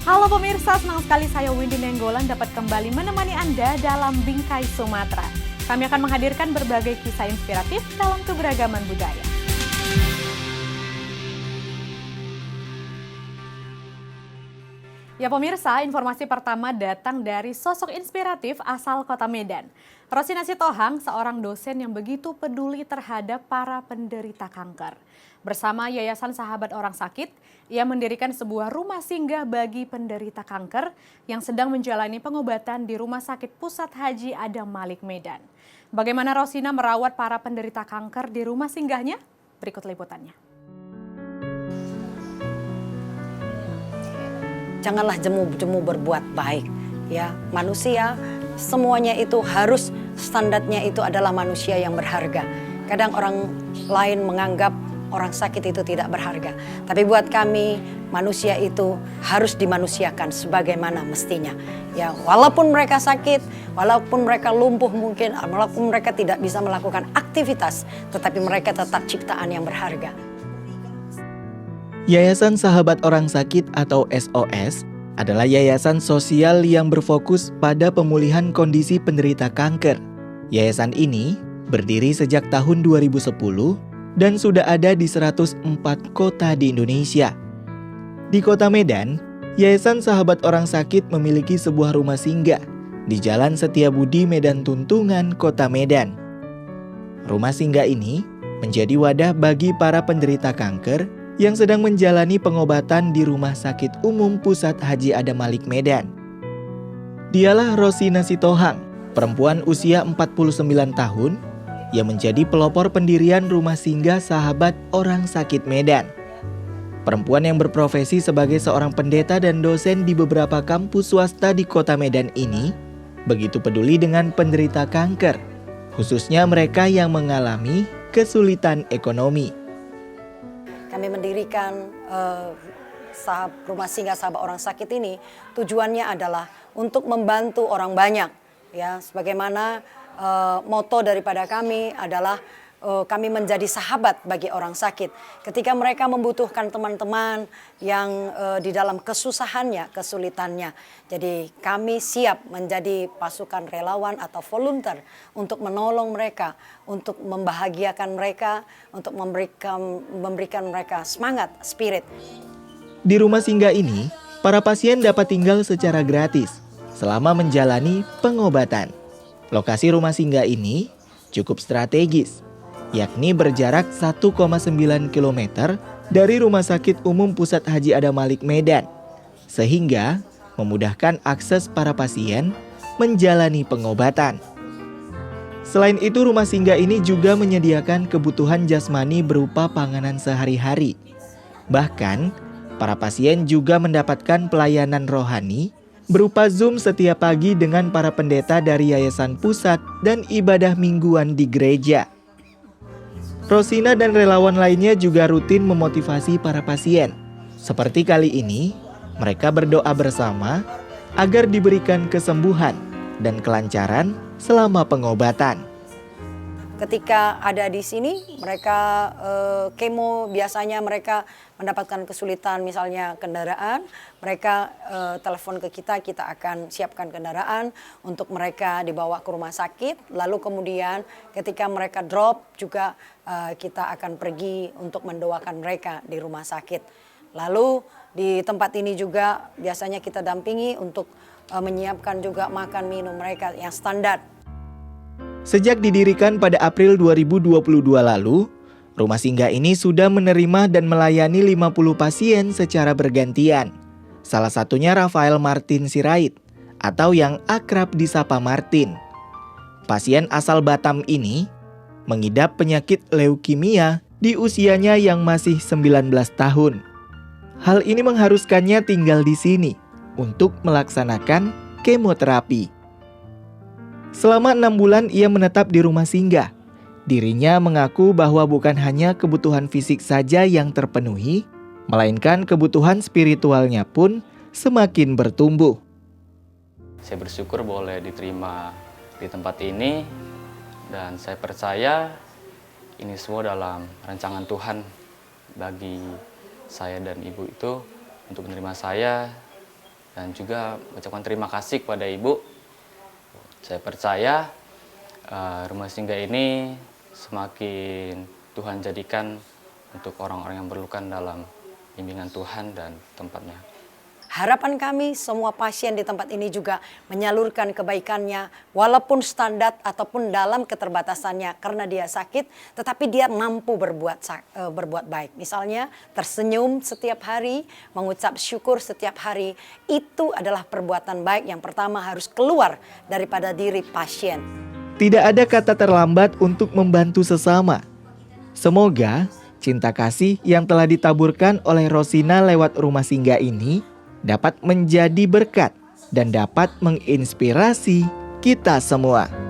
Halo pemirsa, senang sekali saya Windy Nenggolan dapat kembali menemani Anda dalam Bingkai Sumatera. Kami akan menghadirkan berbagai kisah inspiratif dalam keberagaman budaya. Ya pemirsa, informasi pertama datang dari sosok inspiratif asal kota Medan. Rosina Sitohang, seorang dosen yang begitu peduli terhadap para penderita kanker. Bersama Yayasan Sahabat Orang Sakit, ia mendirikan sebuah rumah singgah bagi penderita kanker yang sedang menjalani pengobatan di Rumah Sakit Pusat Haji Adam Malik Medan. Bagaimana Rosina merawat para penderita kanker di rumah singgahnya? Berikut liputannya. Janganlah jemu-jemu berbuat baik. Ya, manusia semuanya itu harus standarnya itu adalah manusia yang berharga. Kadang orang lain menganggap orang sakit itu tidak berharga. Tapi buat kami, manusia itu harus dimanusiakan sebagaimana mestinya. Ya, walaupun mereka sakit, walaupun mereka lumpuh mungkin, walaupun mereka tidak bisa melakukan aktivitas, tetapi mereka tetap ciptaan yang berharga. Yayasan Sahabat Orang Sakit atau SOS adalah yayasan sosial yang berfokus pada pemulihan kondisi penderita kanker. Yayasan ini berdiri sejak tahun 2010 dan sudah ada di 104 kota di Indonesia. Di kota Medan, Yayasan Sahabat Orang Sakit memiliki sebuah rumah singgah di Jalan Setiabudi Medan Tuntungan, Kota Medan. Rumah singgah ini menjadi wadah bagi para penderita kanker yang sedang menjalani pengobatan di Rumah Sakit Umum Pusat Haji Adam Malik Medan. Dialah Rosina Sitohang, perempuan usia 49 tahun yang menjadi pelopor pendirian Rumah Singgah Sahabat Orang Sakit Medan. Perempuan yang berprofesi sebagai seorang pendeta dan dosen di beberapa kampus swasta di kota Medan ini begitu peduli dengan penderita kanker, khususnya mereka yang mengalami kesulitan ekonomi. Kami mendirikan Rumah Singgah Sahabat Orang Sakit ini tujuannya adalah untuk membantu orang banyak. Ya, sebagaimana moto daripada kami adalah kami menjadi sahabat bagi orang sakit. Ketika mereka membutuhkan teman-teman yang di dalam kesusahannya, kesulitannya. Jadi kami siap menjadi pasukan relawan atau volunteer untuk menolong mereka, untuk membahagiakan mereka, untuk memberikan mereka semangat, spirit. Di rumah singgah ini, para pasien dapat tinggal secara gratis selama menjalani pengobatan. Lokasi rumah singgah ini cukup strategis, yakni berjarak 1,9 km dari Rumah Sakit Umum Pusat Haji Adam Malik Medan, sehingga memudahkan akses para pasien menjalani pengobatan. Selain itu, rumah singgah ini juga menyediakan kebutuhan jasmani berupa panganan sehari-hari. Bahkan, para pasien juga mendapatkan pelayanan rohani berupa Zoom setiap pagi dengan para pendeta dari yayasan pusat dan ibadah mingguan di gereja. Rosina dan relawan lainnya juga rutin memotivasi para pasien. Seperti kali ini, mereka berdoa bersama agar diberikan kesembuhan dan kelancaran selama pengobatan. Ketika ada di sini, mereka kemo, biasanya mereka mendapatkan kesulitan misalnya kendaraan, mereka telepon ke kita akan siapkan kendaraan untuk mereka dibawa ke rumah sakit. Lalu kemudian ketika mereka drop juga kita akan pergi untuk mendoakan mereka di rumah sakit. Lalu di tempat ini juga biasanya kita dampingi untuk menyiapkan juga makan minum mereka yang standar. Sejak didirikan pada April 2022 lalu, rumah singgah ini sudah menerima dan melayani 50 pasien secara bergantian. Salah satunya Rafael Martin Sirait, atau yang akrab disapa Martin. Pasien asal Batam ini mengidap penyakit leukemia di usianya yang masih 19 tahun. Hal ini mengharuskannya tinggal di sini untuk melaksanakan kemoterapi. Selama 6 bulan ia menetap di rumah singgah. Dirinya mengaku bahwa bukan hanya kebutuhan fisik saja yang terpenuhi, melainkan kebutuhan spiritualnya pun semakin bertumbuh. Saya bersyukur boleh diterima di tempat ini, dan saya percaya ini semua dalam rancangan Tuhan bagi saya dan ibu itu untuk menerima saya dan juga mengucapkan terima kasih kepada Ibu. Saya percaya rumah singgah ini semakin Tuhan jadikan untuk orang-orang yang memerlukan dalam bimbingan Tuhan dan tempatnya. Harapan kami semua pasien di tempat ini juga menyalurkan kebaikannya walaupun standar ataupun dalam keterbatasannya karena dia sakit tetapi dia mampu berbuat baik. Misalnya tersenyum setiap hari, mengucap syukur setiap hari, itu adalah perbuatan baik yang pertama harus keluar daripada diri pasien. Tidak ada kata terlambat untuk membantu sesama. Semoga cinta kasih yang telah ditaburkan oleh Rosina lewat rumah singgah ini dapat menjadi berkat dan dapat menginspirasi kita semua.